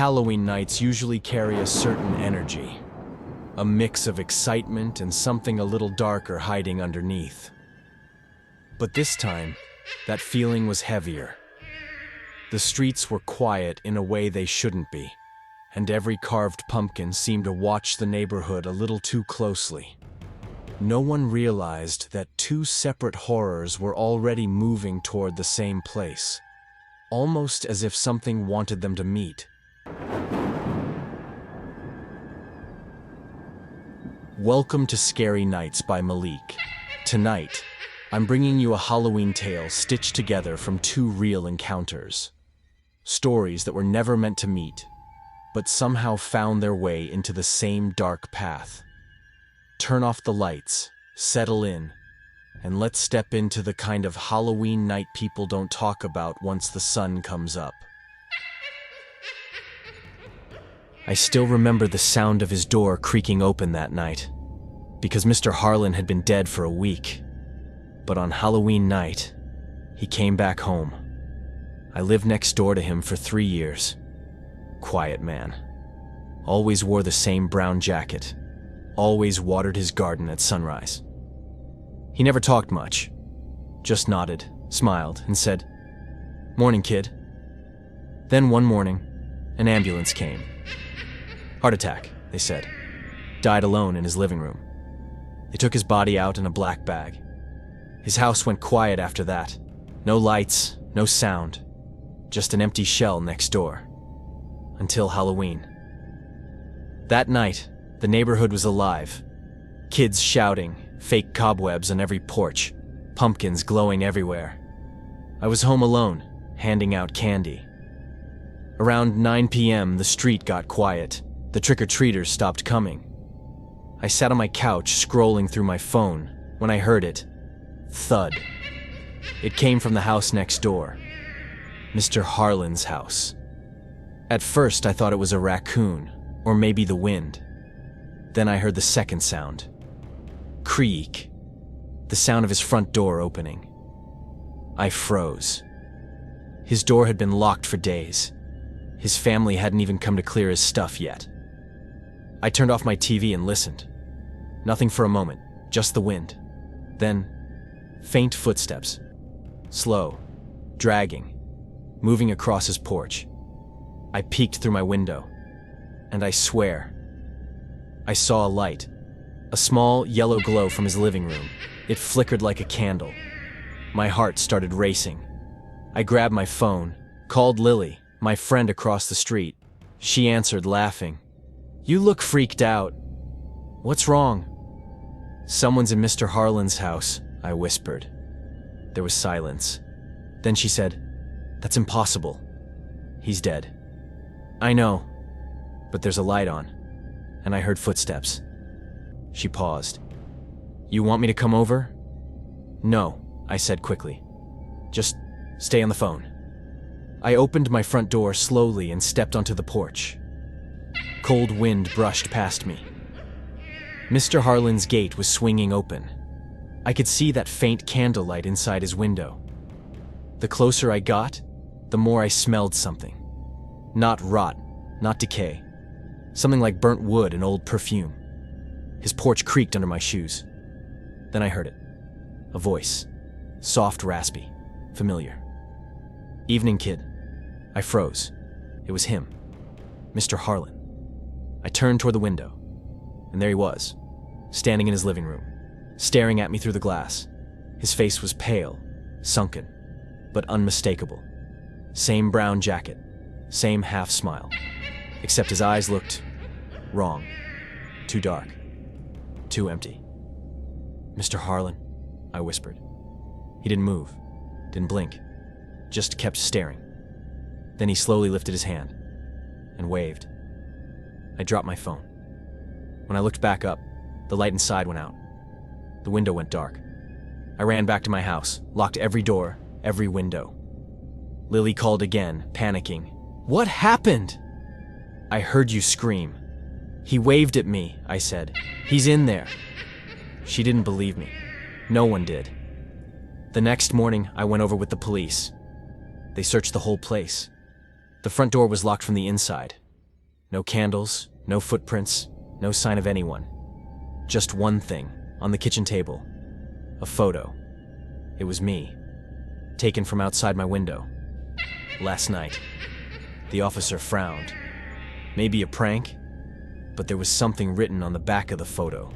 Halloween nights usually carry a certain energy, a mix of excitement and something a little darker hiding underneath. But this time, that feeling was heavier. The streets were quiet in a way they shouldn't be, and every carved pumpkin seemed to watch the neighborhood a little too closely. No one realized that two separate horrors were already moving toward the same place, almost as if something wanted them to meet. Welcome to Scary Nights by Malik. Tonight, I'm bringing you a Halloween tale stitched together from two real encounters. Stories that were never meant to meet, but somehow found their way into the same dark path. Turn off the lights, settle in, and let's step into the kind of Halloween night people don't talk about once the sun comes up. I still remember the sound of his door creaking open that night, because Mr. Harlon had been dead for a week. But on Halloween night, he came back home. I lived next door to him for 3 years. Quiet man. Always wore the same brown jacket. Always watered his garden at sunrise. He never talked much. Just nodded, smiled, and said, "Morning, kid." Then one morning, an ambulance came. Heart attack, they said. Died alone in his living room. They took his body out in a black bag. His house went quiet after that. No lights, no sound. Just an empty shell next door. Until Halloween. That night, the neighborhood was alive. Kids shouting, fake cobwebs on every porch, pumpkins glowing everywhere. I was home alone, handing out candy. Around 9 p.m., the street got quiet. The trick-or-treaters stopped coming. I sat on my couch, scrolling through my phone, when I heard it. Thud. It came from the house next door. Mr. Harlon's house. At first, I thought it was a raccoon, or maybe the wind. Then I heard the second sound. Creak. The sound of his front door opening. I froze. His door had been locked for days. His family hadn't even come to clear his stuff yet. I turned off my TV and listened. Nothing for a moment, just the wind. Then, faint footsteps. Slow, dragging, moving across his porch. I peeked through my window, and I swear, I saw a light. A small, yellow glow from his living room. It flickered like a candle. My heart started racing. I grabbed my phone, called Lily, my friend across the street. She answered, laughing. "You look freaked out. What's wrong?" "Someone's in Mr. Harlon's house," I whispered. There was silence. Then she said, "That's impossible. He's dead." "I know, but there's a light on." And I heard footsteps. She paused. "You want me to come over?" "No," I said quickly. "Just stay on the phone." I opened my front door slowly and stepped onto the porch. Cold wind brushed past me. Mr. Harlon's gate was swinging open. I could see that faint candlelight inside his window. The closer I got, the more I smelled something. Not rot, not decay. Something like burnt wood and old perfume. His porch creaked under my shoes. Then I heard it. A voice. Soft, raspy. Familiar. "Evening, kid." I froze. It was him. Mr. Harlon. I turned toward the window, and there he was, standing in his living room, staring at me through the glass. His face was pale, sunken, but unmistakable. Same brown jacket, same half smile, except his eyes looked wrong, too dark, too empty. "Mr. Harlon," I whispered. He didn't move, didn't blink, just kept staring. Then he slowly lifted his hand and waved. I dropped my phone. When I looked back up, the light inside went out. The window went dark. I ran back to my house, locked every door, every window. Lily called again, panicking. "What happened?" "I heard you scream." "He waved at me," I said. "He's in there." She didn't believe me. No one did. The next morning, I went over with the police. They searched the whole place. The front door was locked from the inside, No candles, no footprints, no sign of anyone. Just one thing, on the kitchen table. A photo. It was me, taken from outside my window. Last night. The officer frowned. Maybe a prank? But there was something written on the back of the photo,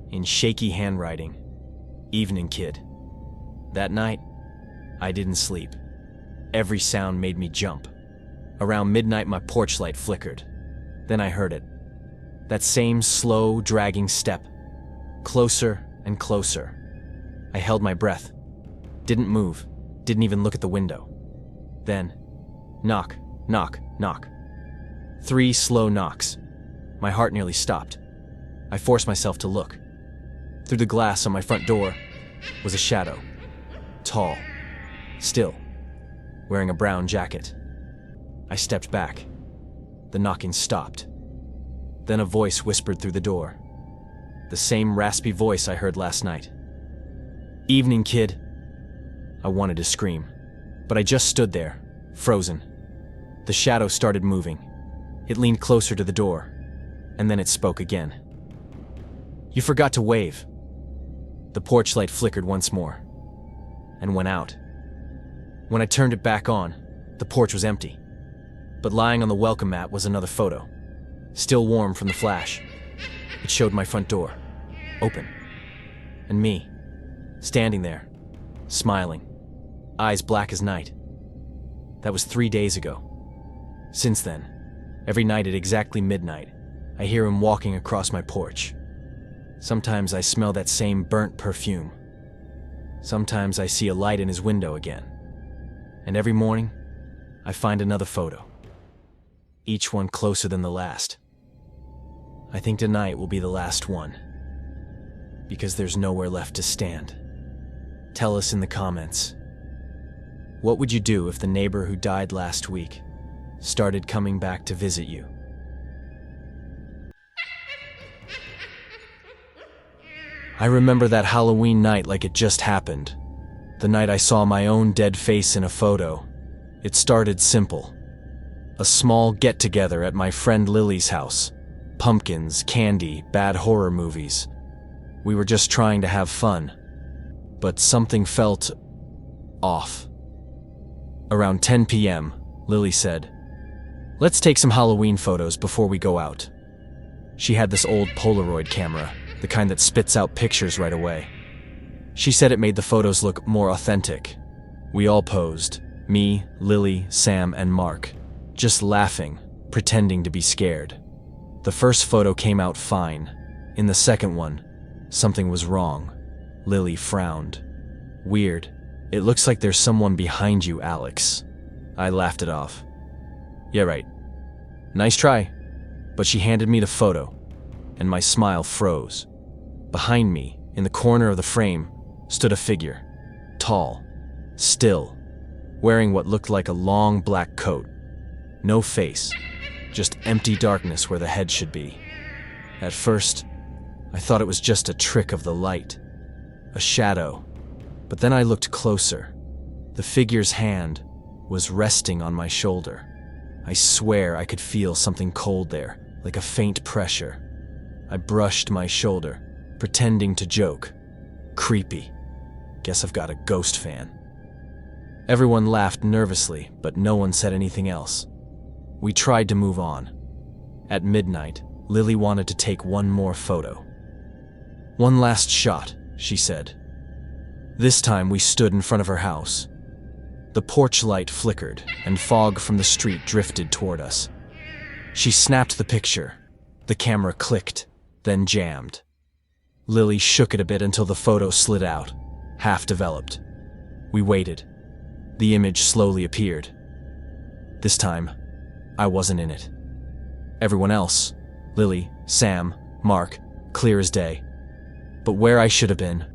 in shaky handwriting. Evening, kid. That night, I didn't sleep. Every sound made me jump. Around midnight, my porch light flickered. Then I heard it. That same slow, dragging step. Closer and closer. I held my breath. Didn't move. Didn't even look at the window. Then, knock, knock, knock. 3 slow knocks. My heart nearly stopped. I forced myself to look. Through the glass on my front door was a shadow. Tall. Still. Wearing a brown jacket. I stepped back. The knocking stopped. Then a voice whispered through the door. The same raspy voice I heard last night. Evening, kid. I wanted to scream, but I just stood there, frozen. The shadow started moving. It leaned closer to the door, and then it spoke again. You forgot to wave. The porch light flickered once more, and went out. When I turned it back on, the porch was empty. But lying on the welcome mat was another photo, still warm from the flash. It showed my front door, open, and me, standing there, smiling, eyes black as night. That was 3 days ago. Since then, every night at exactly midnight, I hear him walking across my porch. Sometimes I smell that same burnt perfume. Sometimes I see a light in his window again. And every morning, I find another photo. Each one closer than the last. I think tonight will be the last one. Because there's nowhere left to stand. Tell us in the comments. What would you do if the neighbor who died last week started coming back to visit you? I remember that Halloween night like it just happened. The night I saw my own dead face in a photo. It started simple. A small get-together at my friend Lily's house. Pumpkins, candy, bad horror movies. We were just trying to have fun. But something felt off. Around 10 p.m., Lily said, "Let's take some Halloween photos before we go out." She had this old Polaroid camera, the kind that spits out pictures right away. She said it made the photos look more authentic. We all posed, me, Lily, Sam, and Mark, just laughing, pretending to be scared. The first photo came out fine. In the second one, something was wrong. Lily frowned. "Weird. It looks like there's someone behind you, Alex." I laughed it off. "Yeah, right. Nice try." But she handed me the photo, and my smile froze. Behind me, in the corner of the frame, stood a figure. Tall. Still. Wearing what looked like a long black coat. No face. Just empty darkness where the head should be. At first, I thought it was just a trick of the light. A shadow. But then I looked closer. The figure's hand was resting on my shoulder. I swear I could feel something cold there, like a faint pressure. I brushed my shoulder, pretending to joke. Creepy. Guess I've got a ghost fan. Everyone laughed nervously, but no one said anything else. We tried to move on. At midnight, Lily wanted to take one more photo. "One last shot," she said. This time we stood in front of her house. The porch light flickered, and fog from the street drifted toward us. She snapped the picture. The camera clicked, then jammed. Lily shook it a bit until the photo slid out, half developed. We waited. The image slowly appeared. This time, I wasn't in it. Everyone else, Lily, Sam, Mark, clear as day. But where I should have been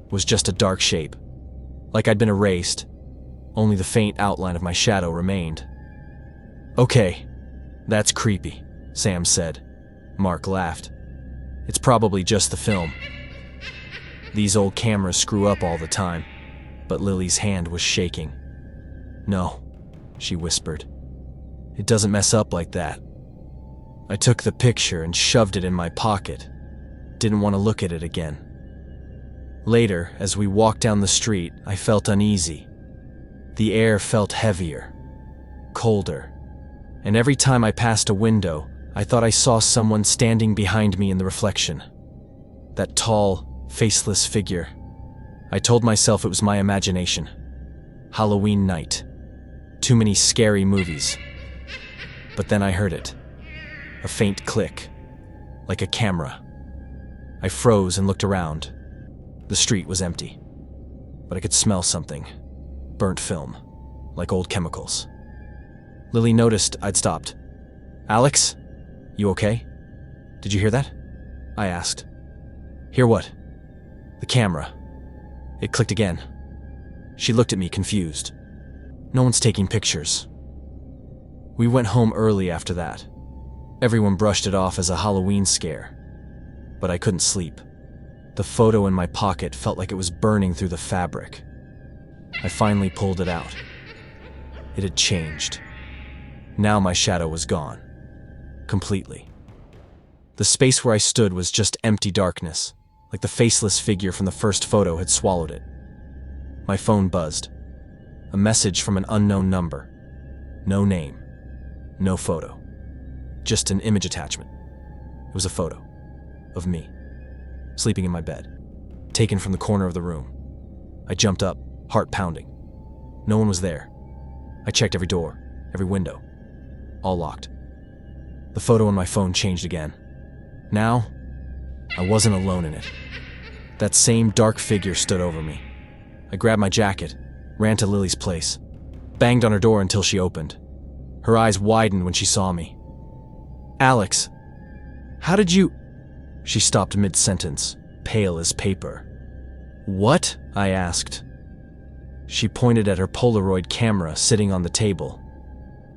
was just a dark shape, like I'd been erased. Only the faint outline of my shadow remained. "Okay, that's creepy," Sam said. Mark laughed. "It's probably just the film. These old cameras screw up all the time." But Lily's hand was shaking. "No," she whispered. "It doesn't mess up like that." I took the picture and shoved it in my pocket. Didn't want to look at it again. Later, as we walked down the street, I felt uneasy. The air felt heavier, colder, and every time I passed a window, I thought I saw someone standing behind me in the reflection. That tall, faceless figure. I told myself it was my imagination. Halloween night. Too many scary movies. But then I heard it. A faint click, like a camera. I froze and looked around. The street was empty, but I could smell something. Burnt film, like old chemicals. Lily noticed I'd stopped. "Alex, you okay? Did you hear that?" I asked. "Hear what?" "The camera." It clicked again. She looked at me confused. "No one's taking pictures." We went home early after that. Everyone brushed it off as a Halloween scare. But I couldn't sleep. The photo in my pocket felt like it was burning through the fabric. I finally pulled it out. It had changed. Now my shadow was gone. Completely. The space where I stood was just empty darkness, like the faceless figure from the first photo had swallowed it. My phone buzzed. A message from an unknown number. No name. No photo. Just an image attachment. It was a photo of me, sleeping in my bed, taken from the corner of the room. I jumped up, heart pounding. No one was there. I checked every door, every window. All locked. The photo on my phone changed again. Now, I wasn't alone in it. That same dark figure stood over me. I grabbed my jacket, ran to Lily's place, banged on her door until she opened. Her eyes widened when she saw me. "Alex, how did you—" She stopped mid-sentence, pale as paper. "What?" I asked. She pointed at her polaroid camera sitting on the table.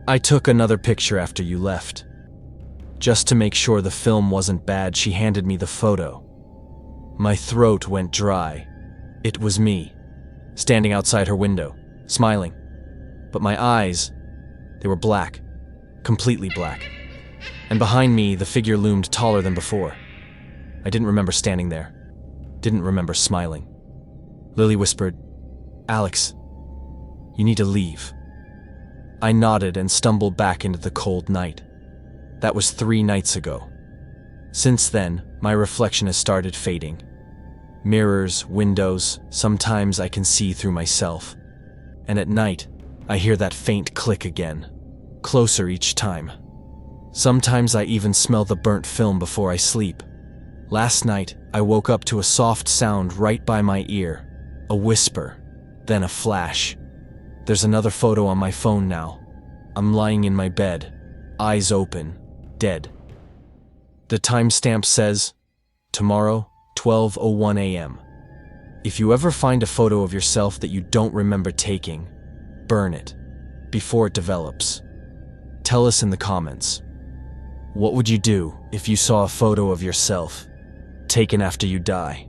"I took another picture after you left. Just to make sure the film wasn't bad, she handed me the photo." My throat went dry. It was me, standing outside her window, smiling. But my eyes, they were black, completely black. And behind me, the figure loomed taller than before. I didn't remember standing there. Didn't remember smiling. Lily whispered, "Alex, you need to leave." I nodded and stumbled back into the cold night. That was 3 nights ago. Since then, my reflection has started fading. Mirrors, windows, sometimes I can see through myself. And at night, I hear that faint click again, closer each time. Sometimes I even smell the burnt film before I sleep. Last night, I woke up to a soft sound right by my ear, a whisper, then a flash. There's another photo on my phone now. I'm lying in my bed, eyes open, dead. The timestamp says, tomorrow, 12:01 a.m. If you ever find a photo of yourself that you don't remember taking, burn it, before it develops. Tell us in the comments. What would you do if you saw a photo of yourself taken after you die?